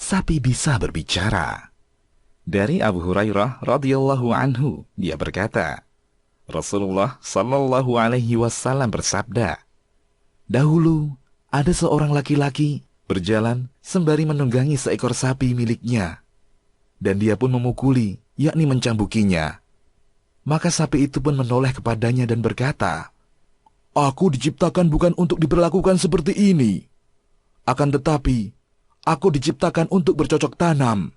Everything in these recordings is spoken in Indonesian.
sapi bisa berbicara. Dari Abu Hurairah radhiyallahu anhu, dia berkata, Rasulullah sallallahu alaihi wasallam bersabda, dahulu ada seorang laki-laki berjalan sembari menunggangi seekor sapi miliknya, dan dia pun memukuli, yakni mencambukinya. Maka sapi itu pun menoleh kepadanya dan berkata, aku diciptakan bukan untuk diperlakukan seperti ini. Akan tetapi, aku diciptakan untuk bercocok tanam.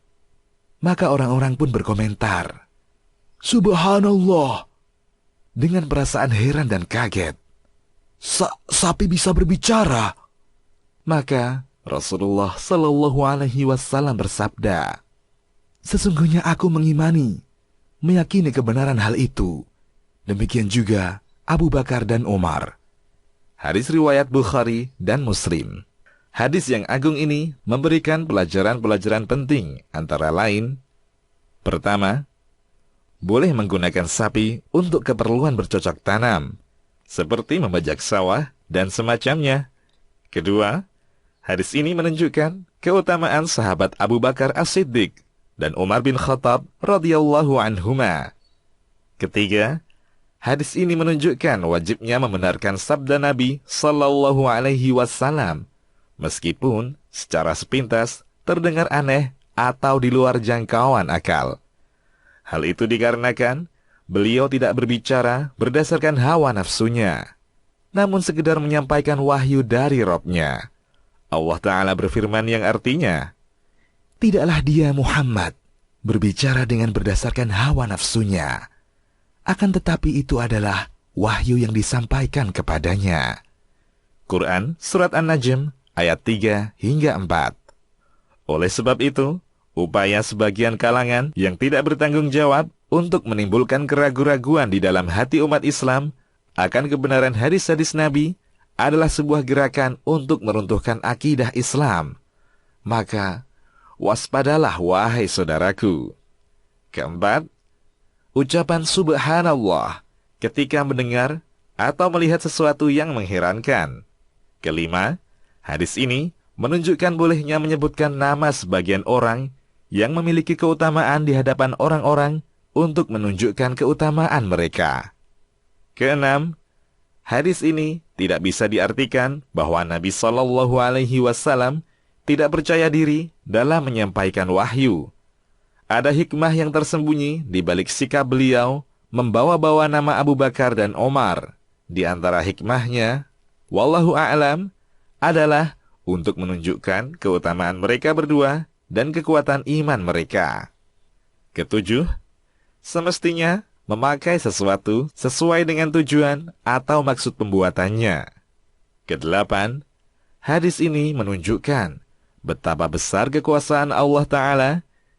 Maka orang-orang pun berkomentar, Subhanallah, dengan perasaan heran dan kaget. Sapi bisa berbicara? Maka Rasulullah Shallallahu Alaihi Wasallam bersabda, sesungguhnya aku meyakini kebenaran hal itu. Demikian juga Abu Bakar dan Umar. Hadis riwayat Bukhari dan Muslim. Hadis yang agung ini memberikan pelajaran-pelajaran penting, antara lain, pertama, boleh menggunakan sapi untuk keperluan bercocok tanam, seperti membajak sawah dan semacamnya. Kedua, hadis ini menunjukkan keutamaan sahabat Abu Bakar As-Siddiq dan Umar bin Khattab radhiyallahu anhuma. Ketiga, hadis ini menunjukkan wajibnya membenarkan sabda Nabi sallallahu alaihi wasallam, meskipun secara sepintas terdengar aneh atau di luar jangkauan akal. Hal itu dikarenakan beliau tidak berbicara berdasarkan hawa nafsunya, namun sekedar menyampaikan wahyu dari Rabb-Nya. Allah Ta'ala berfirman yang artinya, tidaklah dia Muhammad berbicara dengan berdasarkan hawa nafsunya, akan tetapi itu adalah wahyu yang disampaikan kepadanya. Quran Surat An-Najm ayat 3 hingga 4. Oleh sebab itu, upaya sebagian kalangan yang tidak bertanggung jawab untuk menimbulkan keraguan-raguan di dalam hati umat Islam akan kebenaran hadis-hadis Nabi adalah sebuah gerakan untuk meruntuhkan akidah Islam. Maka, waspadalah wahai saudaraku. Keempat, ucapan subhanallah ketika mendengar atau melihat sesuatu yang mengherankan. Kelima, hadis ini menunjukkan bolehnya menyebutkan nama sebagian orang yang memiliki keutamaan di hadapan orang-orang untuk menunjukkan keutamaan mereka. Keenam, hadis ini tidak bisa diartikan bahwa Nabi Shallallahu Alaihi Wasallam tidak percaya diri dalam menyampaikan wahyu. Ada hikmah yang tersembunyi di balik sikap beliau membawa-bawa nama Abu Bakar dan Omar. Di antara hikmahnya, wallahu a'lam, adalah untuk menunjukkan keutamaan mereka berdua dan kekuatan iman mereka. Ketujuh, semestinya memakai sesuatu sesuai dengan tujuan atau maksud pembuatannya. Kedelapan, hadis ini menunjukkan betapa besar kekuasaan Allah Ta'ala,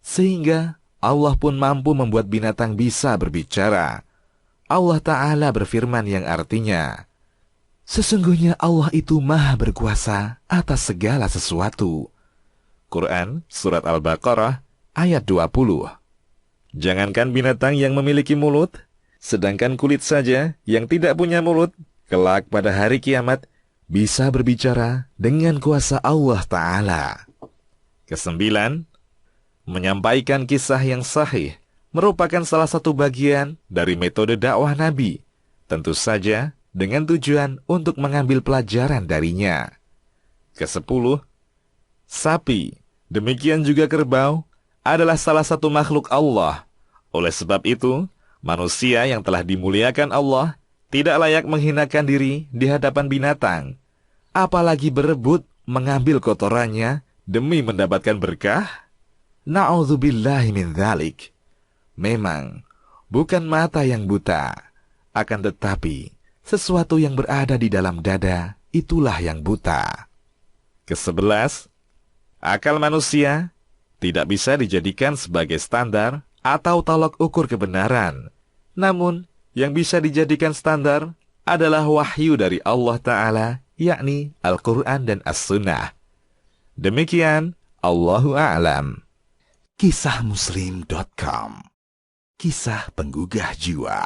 sehingga Allah pun mampu membuat binatang bisa berbicara. Allah Ta'ala berfirman yang artinya, sesungguhnya Allah itu maha berkuasa atas segala sesuatu. Quran Surat Al-Baqarah ayat 20. Jangankan binatang yang memiliki mulut, sedangkan kulit saja yang tidak punya mulut, kelak pada hari kiamat bisa berbicara dengan kuasa Allah Ta'ala. Kesembilan, menyampaikan kisah yang sahih merupakan salah satu bagian dari metode dakwah Nabi, tentu saja dengan tujuan untuk mengambil pelajaran darinya. Kesepuluh, sapi, demikian juga kerbau, adalah salah satu makhluk Allah. Oleh sebab itu, manusia yang telah dimuliakan Allah tidak layak menghinakan diri di hadapan binatang, apalagi berebut mengambil kotorannya demi mendapatkan berkah. Na'udzubillahi min dzalik. Memang, bukan mata yang buta, akan tetapi sesuatu yang berada di dalam dada, itulah yang buta. Kesebelas, akal manusia tidak bisa dijadikan sebagai standar atau tolok ukur kebenaran. Namun, yang bisa dijadikan standar adalah wahyu dari Allah Ta'ala, yakni Al-Quran dan As-Sunnah. Demikian, Allahu a'lam. Kisahmuslim.com, kisah penggugah jiwa.